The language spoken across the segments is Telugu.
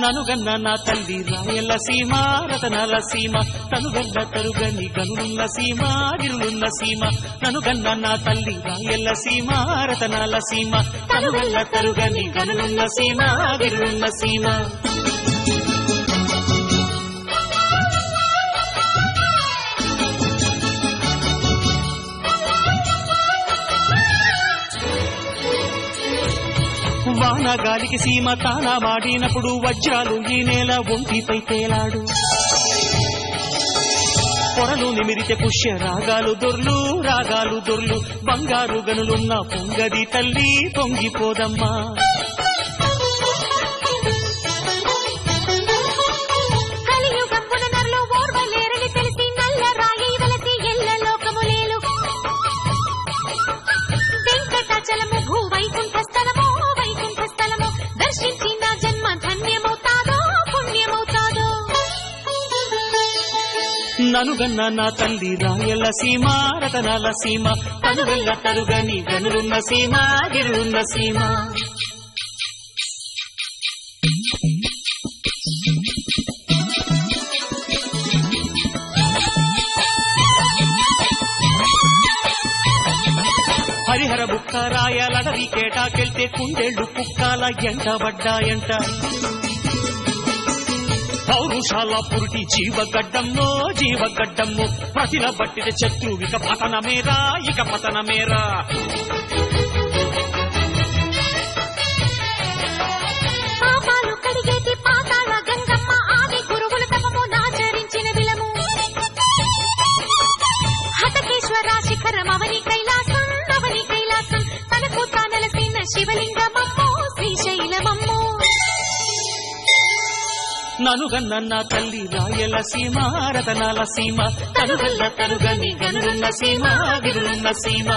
ననుగన్న నా తల్లి రాయల సీమ రతనాల సీమ తనుగల్ల తరుగని గనులున్న సీమ గిరులున్న సీమ ననుగన్న నా తల్లి రాయల సీమ రతనాల సీమ తనుగల్ల తరుగని గనులున్న సీమ గిరులున్న సీమ వానగాలికి సీమ తానా మాడినప్పుడు వజ్రాలు ఈ నేల ఒంటిపై తేలాడు పొరలు నిమిరితే పుష్య రాగాలు దొర్లు బంగారు గనులున్న పొంగది తల్లి పొంగిపోదమ్మా ననుగన్న నా తల్లి రాయల సీమ రతనాల సీమ తనుగల్ల తరుగని గనులున్న సీమ గిరులున్న సీమ హరిహర బుక్క రాయలడవి కేటాకెళ్తే కుండేళ్లు కుక్కాల ఎంటబడ్డాయంట పౌరుషాల పురుటి జీవగడ్డమ్మో ప్రతిల బట్టిన శత్రువు ఇక పతనమేరా పాపాలు కడిగేటి పాతాళ గంగమ్మ ఆది గురువుల తపము నాచరించిన విలము హతకేశ్వర శిఖరం అవని కైలాసం తనకు తానలసిన శివలింగమమ్మో శ్రీశైలమమ్మో ననుగన్న నా తల్లి రాయల సీమ రతనాల సీమ తనుగల్ల తరుగని గనులున్న సీమ గిరులున్న సీమ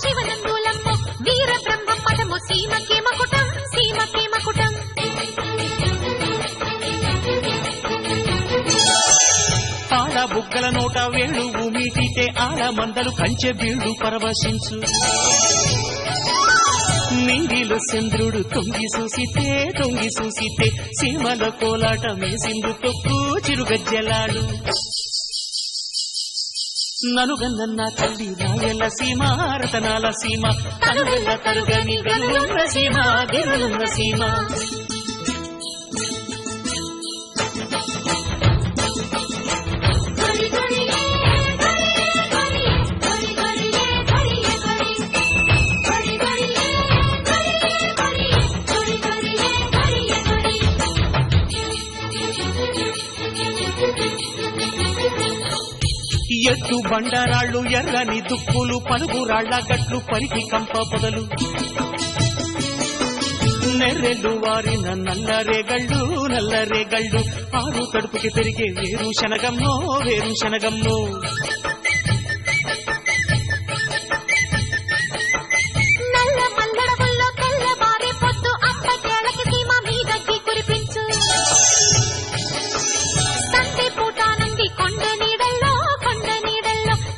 శివనందులమ్మో వీర బ్రహ్మ పదము సీమకే మకుటం పాడ బుగ్గల నోట వేణు మీటితే ఆల మందలు కంచె బీళ్లు పరవశించు నింగిలో చంద్రుడు తొంగి చూసితే సీమల కోలాట మేసిందు తొక్కు చిరుగజ్జలాడు ననుగన్న నా తల్లి రాయల సీమ రతనాల సీమ తనుగల్ల తరుగని గనులున్న సీమ గిరులున్న సీమ ఎత్తు బండరాళ్ళు ఎర్రని దుప్పులు పలుగురాళ్ల గట్లు పరికి కంప పొదలు నెర్రెళ్ళు వారిన నల్లరేగళ్ళు ఆరు కడుపుకి పెరిగే వేరుశనగమ్మో నల్ల మల్లడవుల్లో తెల్లవారే పొద్దు అప్పటేళ్ళకి సీమ మీదకి కురిపించు సంతే పూట నుండి కొండ నీడల్లో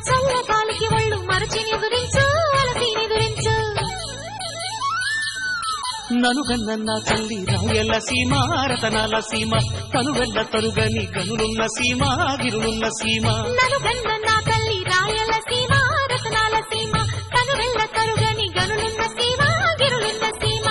చల్లగాలికి ఒళ్ళు మరచి నిదురించు ననుగన్న నా తల్లి రాయల సీమ రతనాల సీమ తనుగల్ల తరుగని గనులున్న సీమ గిరులున్న సీమ ననుగన్న నా తల్లి రాయల సీమ రతనాల సీమ తనుగల్ల తరుగని గనులున్న సీమ గిరులున్న సీమ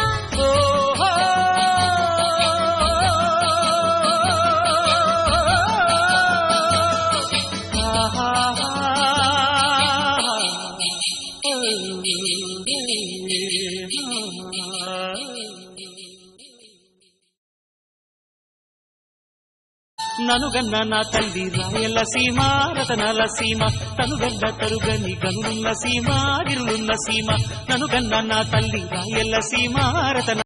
ననుగన్న నా తల్లి రాయల సీమ రతనాల సీమ తనుగల్ల తరుగని గనులున్న సీమ గిరులున్న సీమ ననుగన్న నా తల్లి రాయల సీమ రతన